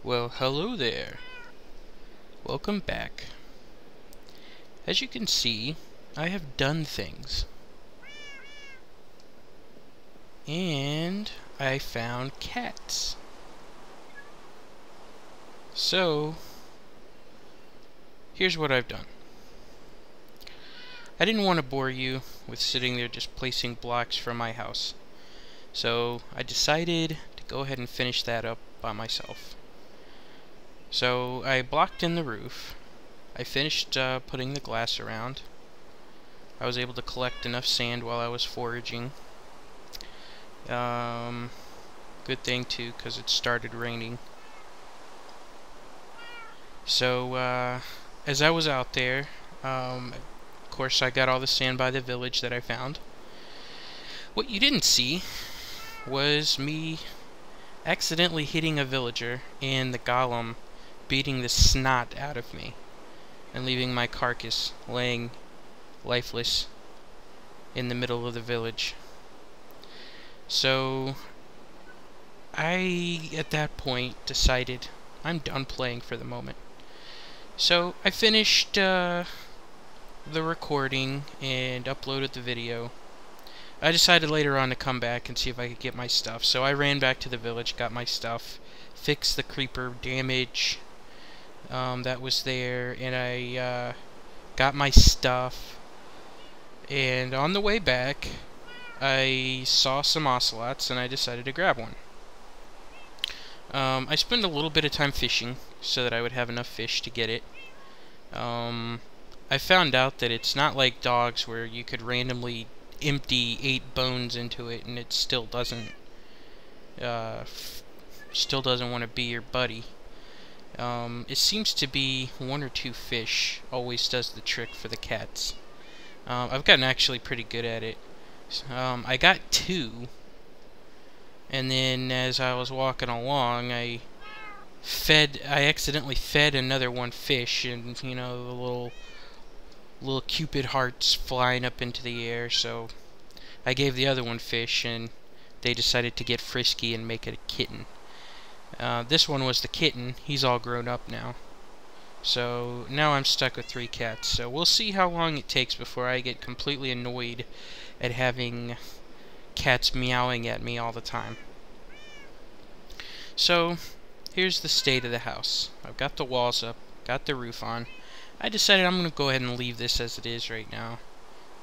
Well, hello there. Welcome back. As you can see, I have done things. And I found cats. So, here's what I've done. I didn't want to bore you with sitting there just placing blocks from my house. So, I decided to go ahead and finish that up by myself. So, I blocked in the roof. I finished putting the glass around. I was able to collect enough sand while I was foraging. Good thing too, because it started raining. So, as I was out there, of course I got all the sand by the village that I found. What you didn't see was me accidentally hitting a villager and the golem beating the snot out of me and leaving my carcass laying lifeless in the middle of the village. So I, at that point, decided I'm done playing for the moment. So I finished the recording and uploaded the video. I decided later on to come back and see if I could get my stuff. So I ran back to the village, got my stuff, fixed the creeper damage that was there, and I got my stuff. And on the way back, I saw some ocelots, and I decided to grab one. I spent a little bit of time fishing so that I would have enough fish to get it. I found out that it's not like dogs where you could randomly empty 8 bones into it and it still doesn't want to be your buddy. It seems to be 1 or 2 fish always does the trick for the cats. I've gotten actually pretty good at it. I got 2, and then as I was walking along, I accidentally fed another 1 fish, and you know, the little cupid hearts flying up into the air. So I gave the other 1 fish, and they decided to get frisky and make it a kitten. This one was the kitten. He's all grown up now. So now I'm stuck with 3 cats. So we'll see how long it takes before I get completely annoyed at having cats meowing at me all the time. So here's the state of the house. I've got the walls up, got the roof on. I decided I'm going to go ahead and leave this as it is right now.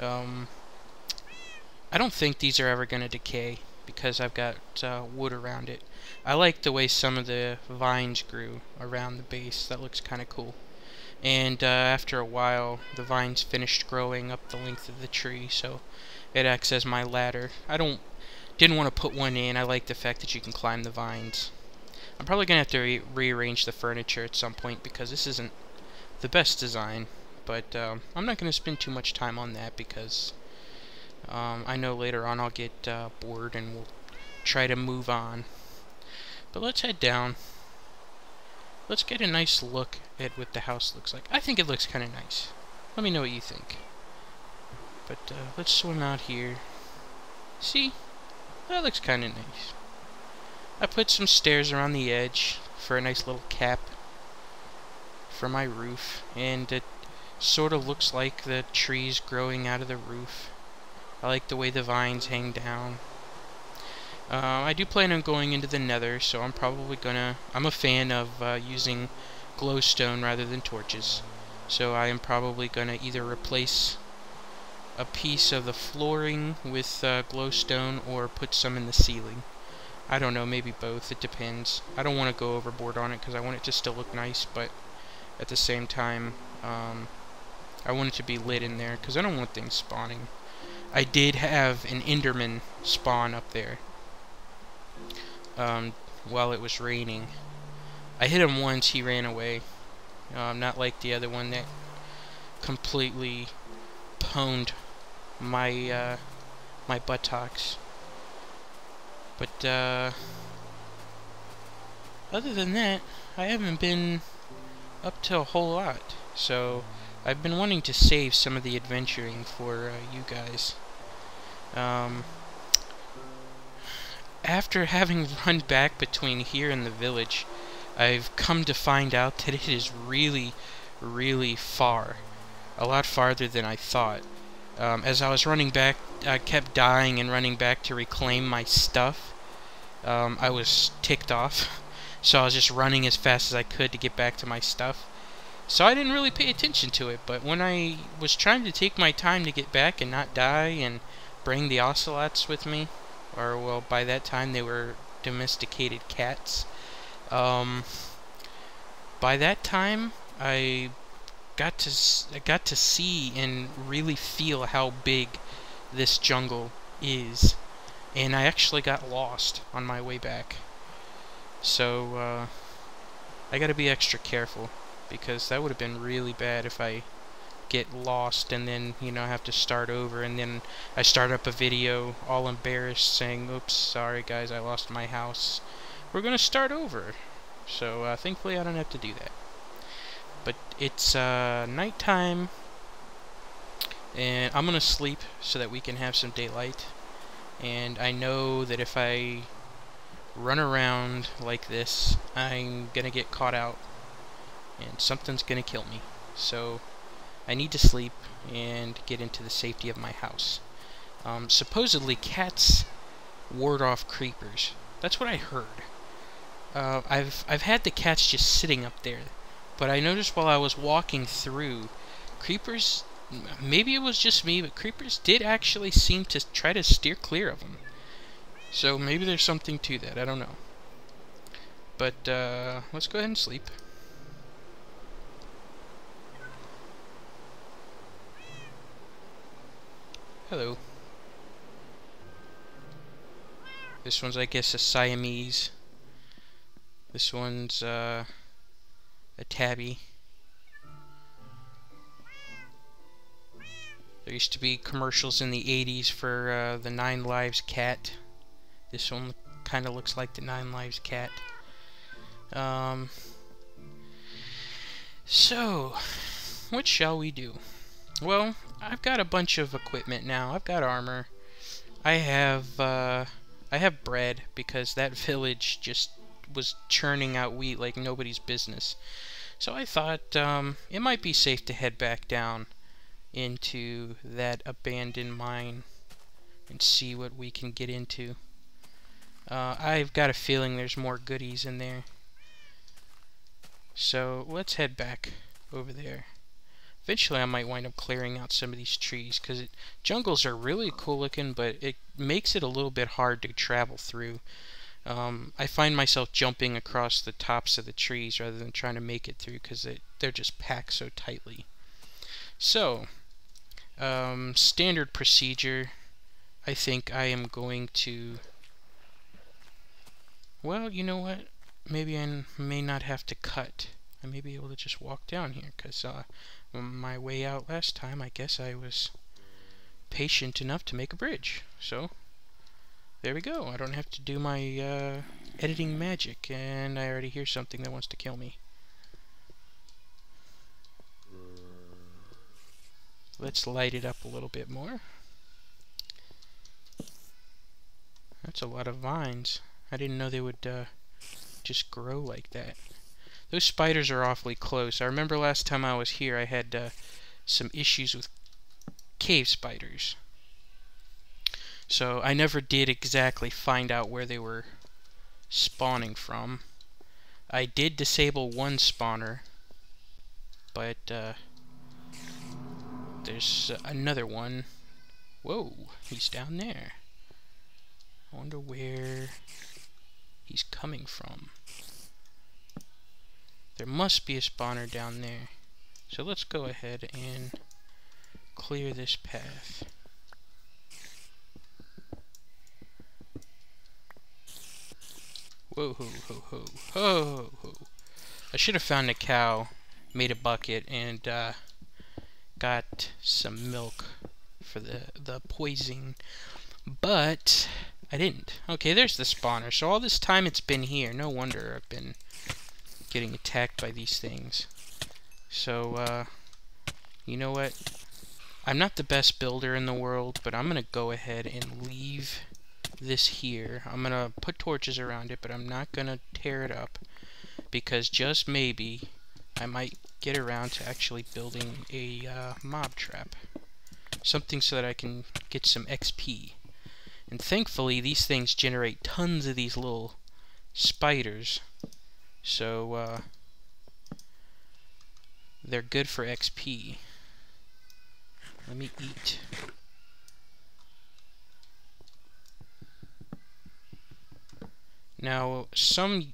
I don't think these are ever going to decay because I've got wood around it. I like the way some of the vines grew around the base. That looks kind of cool. And after a while, the vines finished growing up the length of the tree, so it acts as my ladder. Didn't want to put one in. I like the fact that you can climb the vines. I'm probably going to have to rearrange the furniture at some point because this isn't the best design. But I'm not going to spend too much time on that because I know later on I'll get bored and we'll try to move on. But let's head down. Let's get a nice look at what the house looks like. I think it looks kind of nice. Let me know what you think. But let's swim out here. See? That looks kind of nice. I put some stairs around the edge for a nice little cap for my roof. And it sort of looks like the trees growing out of the roof. I like the way the vines hang down. I do plan on going into the nether, so I'm probably gonna... I'm a fan of using glowstone rather than torches. So I am probably gonna either replace a piece of the flooring with glowstone or put some in the ceiling. I don't know, maybe both, it depends. I don't want to go overboard on it because I want it to still look nice, but at the same time, I want it to be lit in there because I don't want things spawning. I did have an Enderman spawn up there while it was raining. I hit him once, he ran away. Not like the other one that completely pwned my my buttocks. But other than that, I haven't been up to a whole lot. So I've been wanting to save some of the adventuring for you guys. After having run back between here and the village, I've come to find out that it is really, really far. A lot farther than I thought. As I was running back, I kept dying and running back to reclaim my stuff. I was ticked off, so I was just running as fast as I could to get back to my stuff. So I didn't really pay attention to it, but when I was trying to take my time to get back and not die and bring the ocelots with me, or well, by that time they were domesticated cats, by that time I got to see and really feel how big this jungle is, and I actually got lost on my way back. So I gotta be extra careful, because that would have been really bad if I get lost and then, you know, have to start over, and then I start up a video all embarrassed saying, oops, sorry guys, I lost my house. We're gonna start over. So thankfully I don't have to do that. But it's nighttime, and I'm gonna sleep so that we can have some daylight. And I know that if I run around like this, I'm gonna get caught out and something's gonna kill me. So I need to sleep and get into the safety of my house. Supposedly cats ward off creepers. That's what I heard. I've had the cats just sitting up there, but I noticed while I was walking through, creepers, maybe it was just me, but creepers did actually seem to try to steer clear of them. So maybe there's something to that, I don't know. But let's go ahead and sleep. Hello. This one's, I guess, a Siamese. This one's a tabby. There used to be commercials in the 80s for the 9 Lives cat. This one kind of looks like the 9 Lives cat. So, what shall we do? Well, I've got a bunch of equipment now. I've got armor. I have bread, because that village just was churning out wheat like nobody's business. So I thought it might be safe to head back down into that abandoned mine and see what we can get into. I've got a feeling there's more goodies in there. So let's head back over there. Eventually I might wind up clearing out some of these trees, because jungles are really cool looking, but it makes it a little bit hard to travel through. I find myself jumping across the tops of the trees rather than trying to make it through, because they're just packed so tightly. So, standard procedure, I think I am going to... Well, you know what? Maybe I may not have to cut. I may be able to just walk down here, because on my way out last time, I guess I was patient enough to make a bridge. So, there we go. I don't have to do my editing magic, and I already hear something that wants to kill me. Let's light it up a little bit more. That's a lot of vines. I didn't know they would just grow like that. Those spiders are awfully close. I remember last time I was here I had some issues with cave spiders. So I never did exactly find out where they were spawning from. I did disable one spawner, but there's another one. Whoa, he's down there. I wonder where he's coming from. There must be a spawner down there. So let's go ahead and clear this path. Whoa, ho, ho, ho, ho, ho, ho. I should have found a cow, made a bucket, and got some milk for the poison, but I didn't. Okay, there's the spawner. So all this time it's been here. No wonder I've been getting attacked by these things. So, you know what? I'm not the best builder in the world, but I'm gonna go ahead and leave this here. I'm gonna put torches around it, but I'm not gonna tear it up, because just maybe I might get around to actually building a mob trap. Something so that I can get some XP. And thankfully these things generate tons of these little spiders. So they're good for XP. Let me eat. Now, some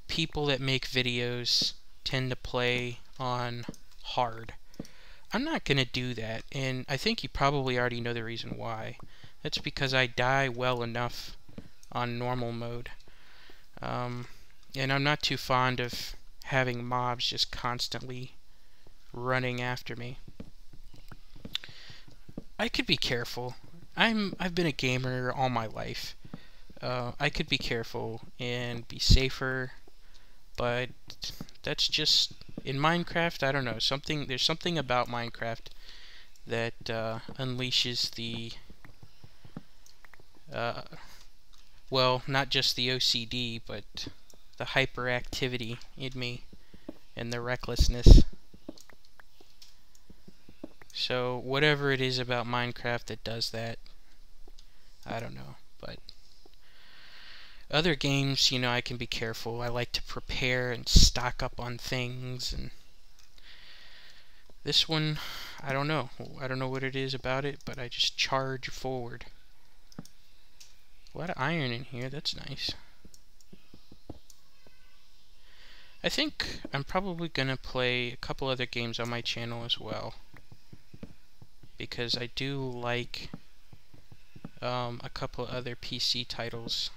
people that make videos tend to play on hard. I'm not gonna do that, and I think you probably already know the reason why. That's because I die well enough on normal mode. And I'm not too fond of having mobs just constantly running after me. I could be careful. I've been a gamer all my life. I could be careful and be safer, but that's just in Minecraft. I don't know. There's something about Minecraft that unleashes the well, not just the OCD, but the hyperactivity in me and the recklessness. So whatever it is about Minecraft that does that, I don't know. But other games, you know, I can be careful. I like to prepare and stock up on things, and this one, I don't know. I don't know what it is about it, but I just charge forward. A lot of iron in here, that's nice. I think I'm probably gonna play a couple other games on my channel as well, because I do like a couple other PC titles.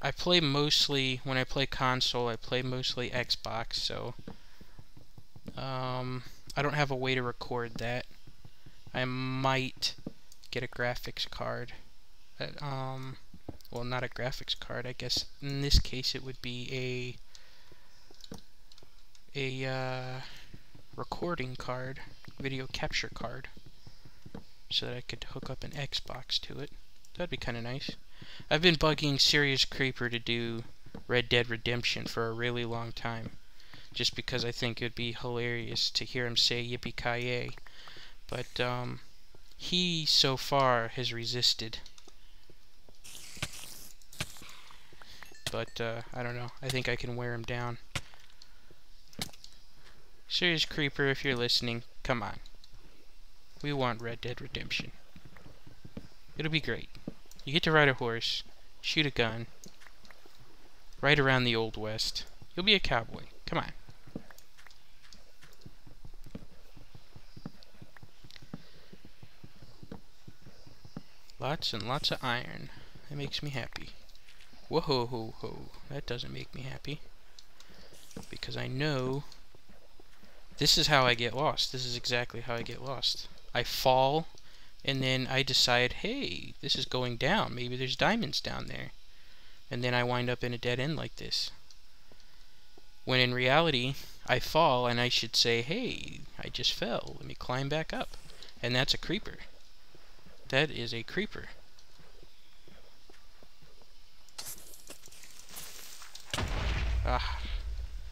I play mostly, when I play console, I play mostly Xbox, so I don't have a way to record that. I might get a graphics card. Well, not a graphics card, I guess in this case it would be a recording card, video capture card, so that I could hook up an Xbox to it. That'd be kind of nice. I've been bugging Serious Creeper to do Red Dead Redemption for a really long time, just because I think it would be hilarious to hear him say yippee-ki-yay. But he so far has resisted. But I don't know. I think I can wear him down. Serious Creeper, if you're listening, come on. We want Red Dead Redemption. It'll be great. You get to ride a horse, shoot a gun, ride around the Old West. You'll be a cowboy. Come on. Lots and lots of iron. That makes me happy. Whoa ho ho ho. That doesn't make me happy. Because I know this is how I get lost. This is exactly how I get lost. I fall, and then I decide, hey, this is going down. Maybe there's diamonds down there. And then I wind up in a dead end like this. When in reality, I fall, and I should say, hey, I just fell. Let me climb back up. And that's a creeper. That is a creeper. Ah.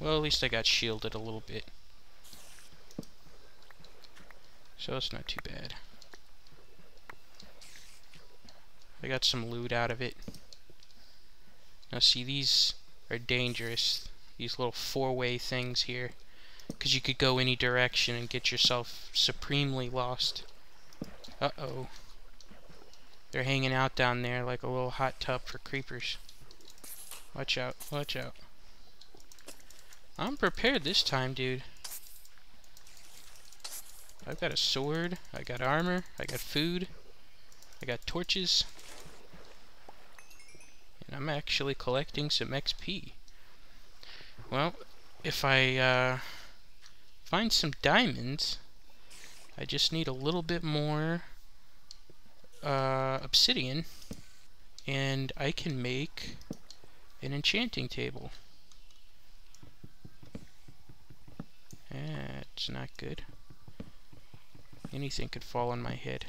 Well, at least I got shielded a little bit. So it's not too bad. I got some loot out of it. Now see, these are dangerous. These little four-way things here. Because you could go any direction and get yourself supremely lost. Uh-oh. They're hanging out down there like a little hot tub for creepers. Watch out, watch out. I'm prepared this time, dude. I've got a sword, I got armor, I got food, I got torches. And I'm actually collecting some XP. Well, if I find some diamonds, I just need a little bit more obsidian, and I can make an enchanting table. That's not good. Anything could fall on my head.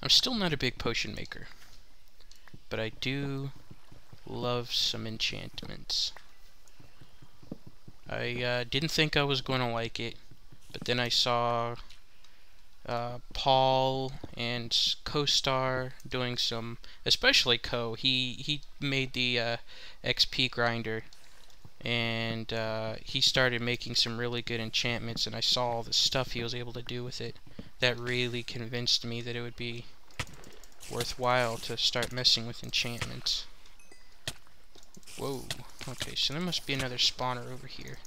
I'm still not a big potion maker. but I do love some enchantments. I didn't think I was going to like it, but then I saw Paul and Co-Star doing some, especially he made the XP grinder, and he started making some really good enchantments, and I saw all the stuff he was able to do with it. That really convinced me that it would be worthwhile to start messing with enchantments. Whoa, okay, so there must be another spawner over here,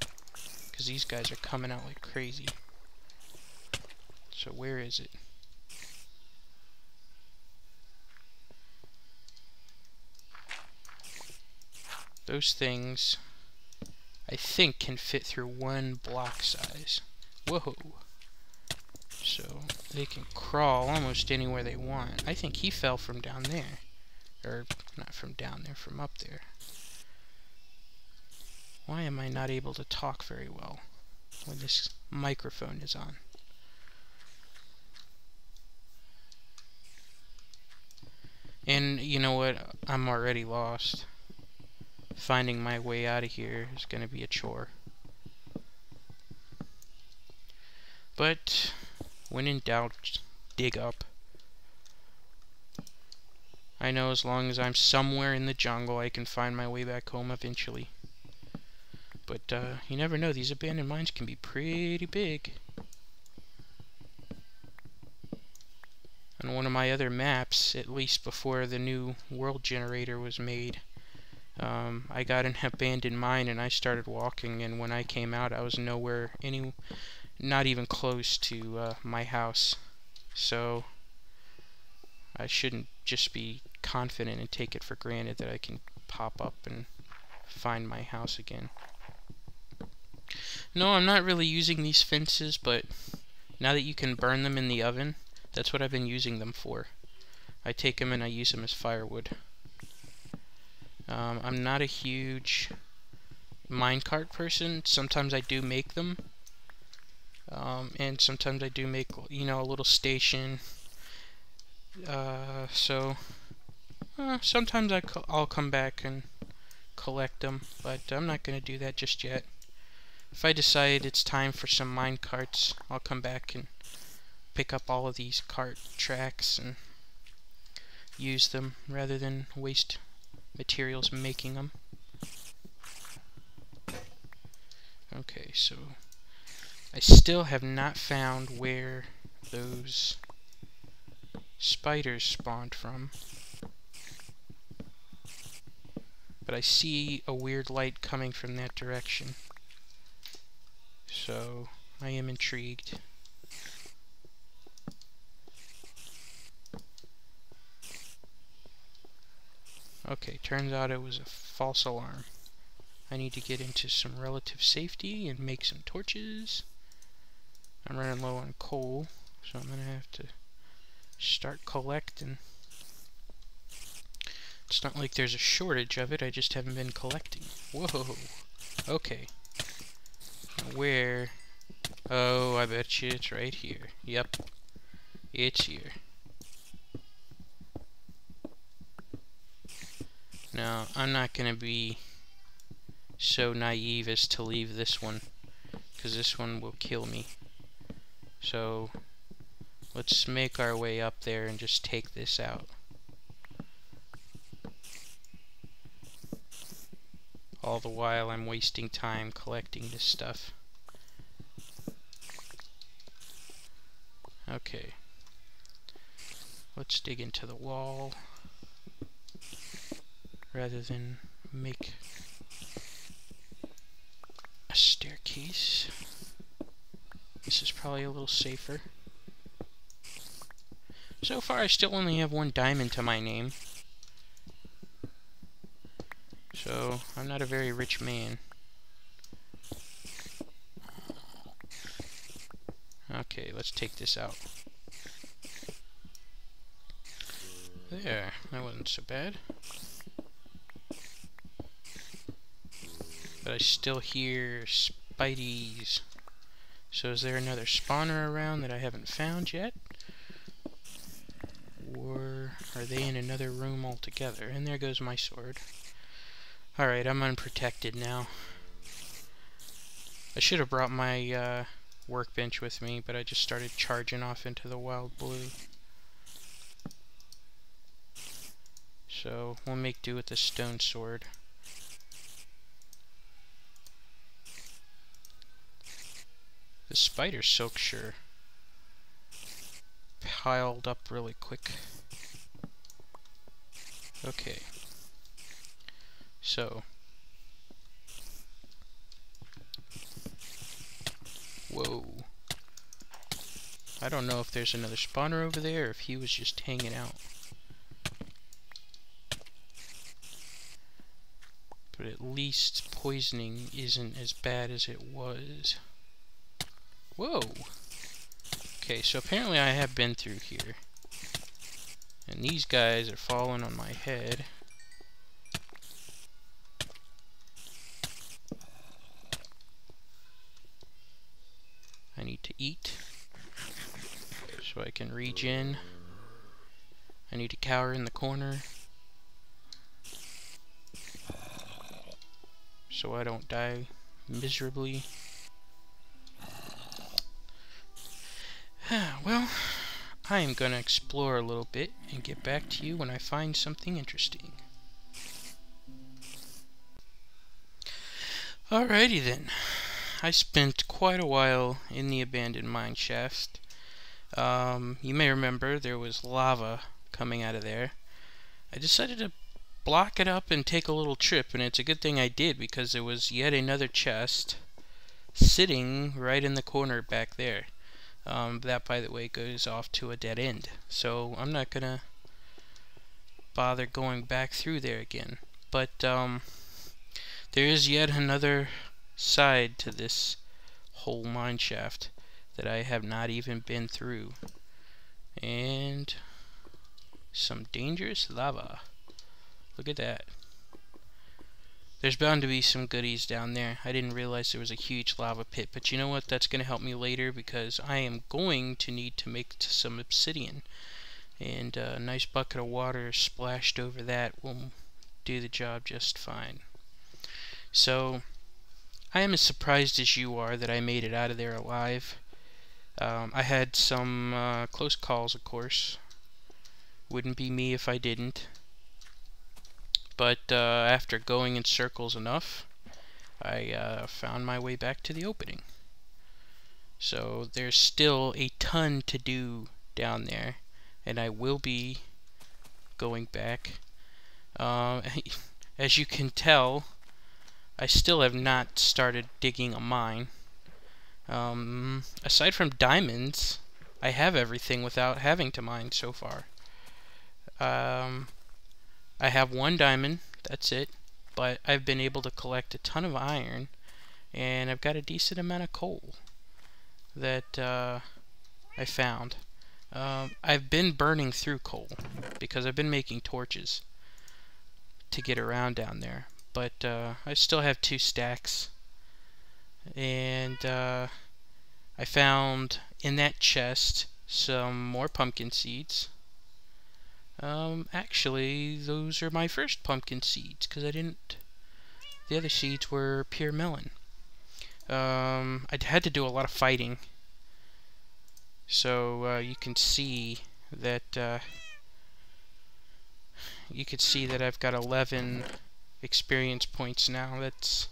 because these guys are coming out like crazy. So where is it? Those things, I think, can fit through one block size. Whoa. So they can crawl almost anywhere they want. I think he fell from down there. Or, not from down there, from up there. Why am I not able to talk very well when this microphone is on? And you know what? I'm already lost. Finding my way out of here is going to be a chore. But when in doubt, dig up. I know as long as I'm somewhere in the jungle, I can find my way back home eventually. But you never know, these abandoned mines can be pretty big. On one of my other maps, at least before the new world generator was made, I got an abandoned mine and I started walking, and when I came out I was not even close to my house. So I shouldn't just be confident and take it for granted that I can pop up and find my house again. No, I'm not really using these fences, but now that you can burn them in the oven, that's what I've been using them for. I take them and I use them as firewood. I'm not a huge minecart person. Sometimes I do make them. And sometimes I do make, you know, a little station. Sometimes I'll come back and collect them, but I'm not going to do that just yet. If I decide it's time for some minecarts, I'll come back and pick up all of these cart tracks and use them rather than waste materials making them. Okay, so I still have not found where those spiders spawned from, but I see a weird light coming from that direction, so I am intrigued. Okay, turns out it was a false alarm. I need to get into some relative safety and make some torches. I'm running low on coal, so I'm going to have to start collecting. It's not like there's a shortage of it, I just haven't been collecting. Whoa! Okay. Now where? Oh, I bet you it's right here. Yep. It's here. Now, I'm not going to be so naive as to leave this one, because this one will kill me. So, let's make our way up there and just take this out. All the while I'm wasting time collecting this stuff. Okay. Let's dig into the wall rather than make a staircase. This is probably a little safer. So far I still only have 1 diamond to my name, so I'm not a very rich man. Okay, let's take this out. There, that wasn't so bad. But I still hear spideys. So is there another spawner around that I haven't found yet? Or are they in another room altogether? And there goes my sword. Alright, I'm unprotected now. I should have brought my workbench with me, but I just started charging off into the wild blue. So we'll make do with the stone sword. The spider silk sure piled up really quick. Okay. So. Whoa. I don't know if there's another spawner over there or if he was just hanging out. But at least poisoning isn't as bad as it was. Whoa! Okay, so apparently I have been through here. And these guys are falling on my head. I need to eat so I can regen. I need to cower in the corner so I don't die miserably. Well, I am going to explore a little bit and get back to you when I find something interesting. Alrighty then. I spent quite a while in the abandoned mine shaft. You may remember there was lava coming out of there. I decided to block it up and take a little trip, and it's a good thing I did because there was yet another chest sitting right in the corner back there. That, by the way, goes off to a dead end, so I'm not gonna bother going back through there again. But there is yet another side to this whole mine shaft that I have not even been through, and some dangerous lava. Look at that. There's bound to be some goodies down there. I didn't realize there was a huge lava pit, but you know what? That's going to help me later because I am going to need to make some obsidian. And a nice bucket of water splashed over that will do the job just fine. So, I am as surprised as you are that I made it out of there alive. I had some close calls, of course. Wouldn't be me if I didn't. But after going in circles enough, I found my way back to the opening. So there's still a ton to do down there, and I will be going back. As you can tell, I still have not started digging a mine. Aside from diamonds, I have everything without having to mine so far. I have one diamond, that's it, but I've been able to collect a ton of iron, and I've got a decent amount of coal that I found. I've been burning through coal because I've been making torches to get around down there, but I still have 2 stacks, and I found in that chest some more pumpkin seeds. Actually, those are my first pumpkin seeds, because the other seeds were pure melon. I had to do a lot of fighting, so you can see that I've got 11 experience points now. That's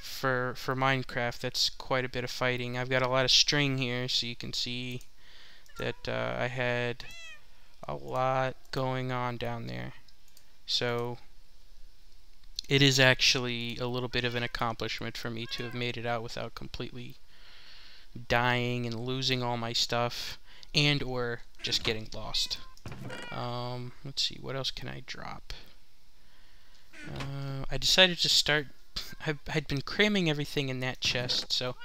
for Minecraft, that's quite a bit of fighting. I've got a lot of string here, so you can see that I had a lot going on down there. So it is actually a little bit of an accomplishment for me to have made it out without completely dying and losing all my stuff, and or just getting lost. Let's see, what else can I drop? I decided to start, I'd been cramming everything in that chest, so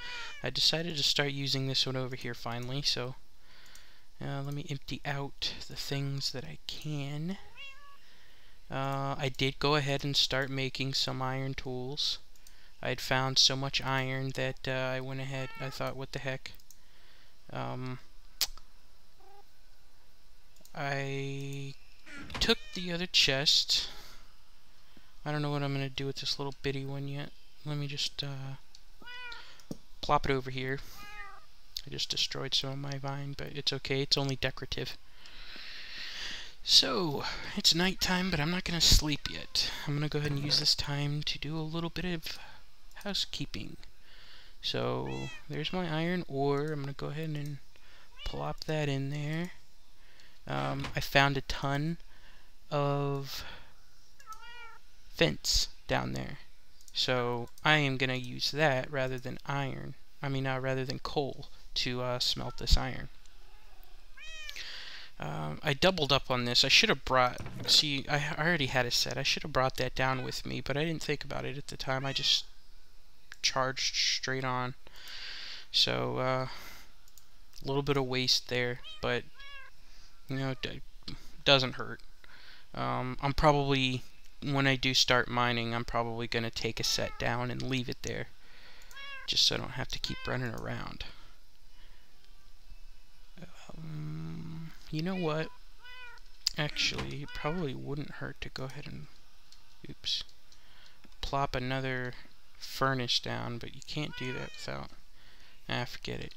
I decided to start using this one over here finally. So let me empty out the things that I can. I did go ahead and start making some iron tools. I had found so much iron that I went ahead, I thought, what the heck. I took the other chest. I don't know what I'm going to do with this little bitty one yet. Let me just plop it over here. I just destroyed some of my vine, but it's okay. It's only decorative. So, it's nighttime, but I'm not going to sleep yet. I'm going to go ahead and use this time to do a little bit of housekeeping. So, there's my iron ore. I'm going to go ahead and plop that in there. I found a ton of fence down there. So, I am going to use that rather than iron. Rather than coal to smelt this iron. I doubled up on this. I should have brought... See, I already had a set. I should have brought that down with me, but I didn't think about it at the time. I just charged straight on. So, a little bit of waste there, but, you know, it doesn't hurt. I'm probably, when I do start mining, I'm probably going to take a set down and leave it there, just so I don't have to keep running around. You know what? Actually, it probably wouldn't hurt to go ahead and, oops, plop another furnace down, but you can't do that without, forget it.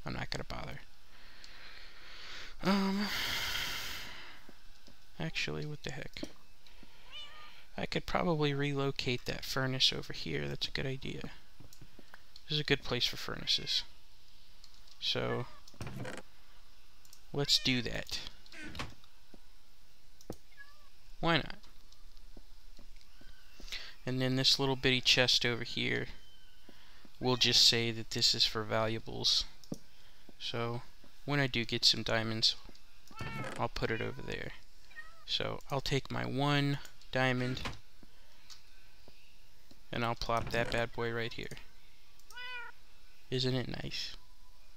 I'm not gonna bother. Actually, what the heck? I could probably relocate that furnace over here. That's a good idea. This is a good place for furnaces. So, let's do that. Why not? And then this little bitty chest over here, we'll just say that this is for valuables. So, when I do get some diamonds, I'll put it over there. So, I'll take my 1 diamond, and I'll plop that bad boy right here. Isn't it nice?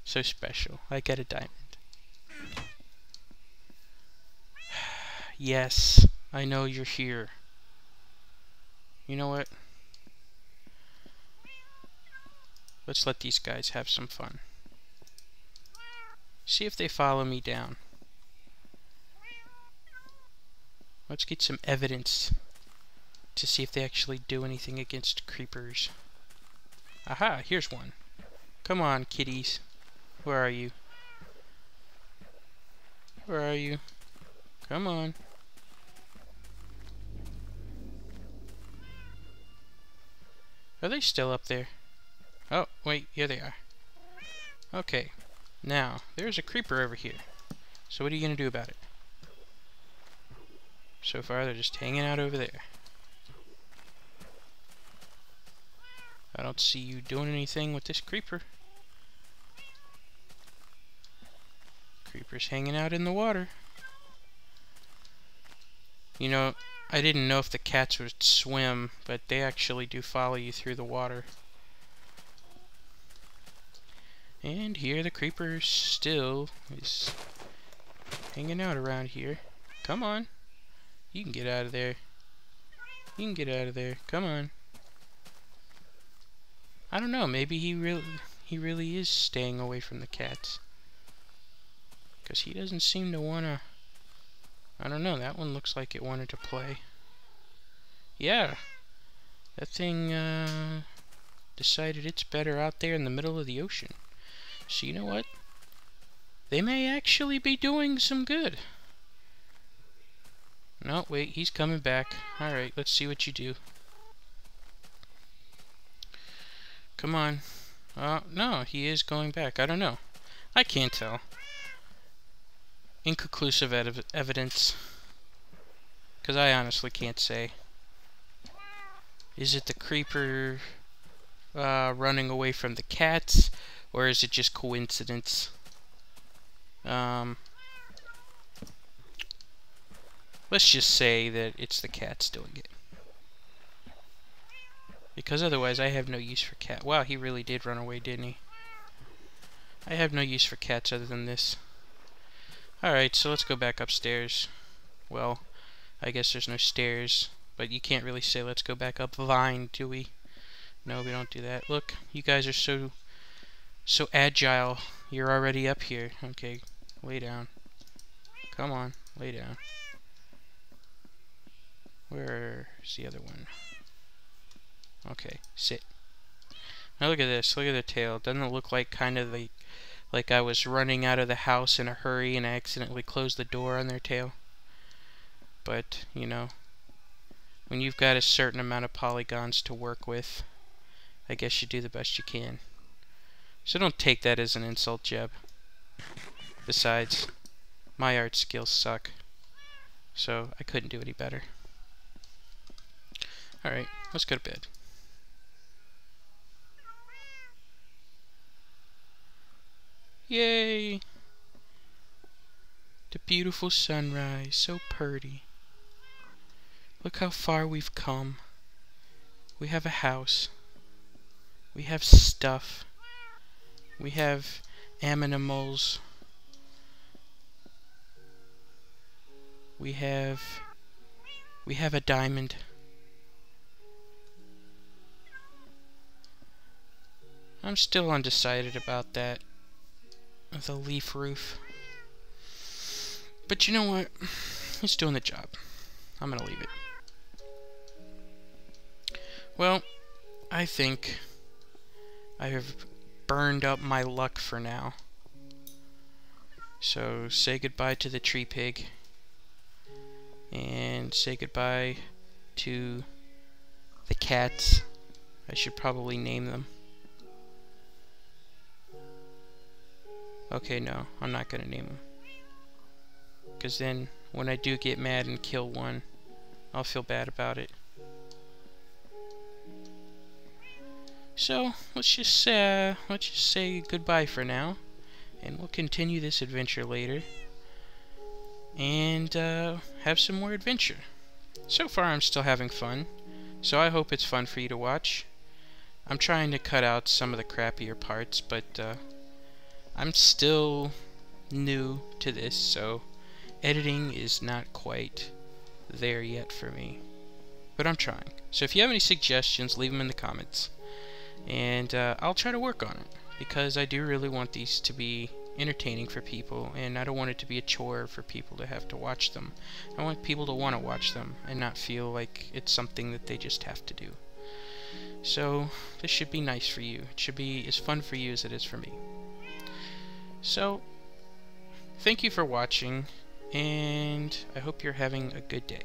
So special. I get a diamond. Yes, I know you're here. You know what? Let's let these guys have some fun. See if they follow me down. Let's get some evidence to see if they actually do anything against creepers. Aha, here's one. Come on, kitties. Where are you? Where are you? Come on. Are they still up there? Oh, wait, here they are. Okay. Now, there's a creeper over here. So what are you going to do about it? So far, they're just hanging out over there. I don't see you doing anything with this creeper. Creeper's hanging out in the water. You know, I didn't know if the cats would swim, but they actually do follow you through the water. And here the creeper still is hanging out around here. Come on. You can get out of there. You can get out of there. Come on. I don't know, maybe he really is staying away from the cats. Because he doesn't seem to wanna... I don't know, that one looks like it wanted to play. Yeah. That thing, decided it's better out there in the middle of the ocean. So you know what? They may actually be doing some good. No, wait, he's coming back. Alright, let's see what you do. Come on. No, he is going back. I don't know. I can't tell. Inconclusive evidence. Because I honestly can't say. Is it the creeper running away from the cats? Or is it just coincidence? Let's just say that it's the cats doing it. Because otherwise I have no use for cat. Wow, he really did run away, didn't he? I have no use for cats other than this. Alright, so let's go back upstairs. Well, I guess there's no stairs. But you can't really say let's go back up Vine, do we? No, we don't do that. Look, you guys are so agile. You're already up here. Okay, lay down. Come on, lay down. Where's the other one? Okay, sit. Now look at this. Look at the tail. Doesn't it look like kind of like I was running out of the house in a hurry and I accidentally closed the door on their tail? But, you know, when you've got a certain amount of polygons to work with, I guess you do the best you can. So don't take that as an insult, Jeb. Besides, my art skills suck. So I couldn't do any better. Alright, let's go to bed. Yay! The beautiful sunrise, so pretty. Look how far we've come. We have a house. We have stuff. We have animals. We have a diamond. I'm still undecided about that. The leaf roof. But you know what? It's doing the job. I'm gonna leave it. Well, I think I have burned up my luck for now. So say goodbye to the tree pig. And say goodbye to the cats. I should probably name them. Okay, no, I'm not gonna name them. Because then, when I do get mad and kill one, I'll feel bad about it. So, let's just say goodbye for now. And we'll continue this adventure later. And have some more adventure. So far I'm still having fun, so I hope it's fun for you to watch. I'm trying to cut out some of the crappier parts, but I'm still new to this, so editing is not quite there yet for me. But I'm trying. So if you have any suggestions, leave them in the comments. And I'll try to work on it, because I do really want these to be entertaining for people, and I don't want it to be a chore for people to have to watch them. I want people to want to watch them and not feel like it's something that they just have to do. So this should be nice for you. It should be as fun for you as it is for me. So thank you for watching, and I hope you're having a good day.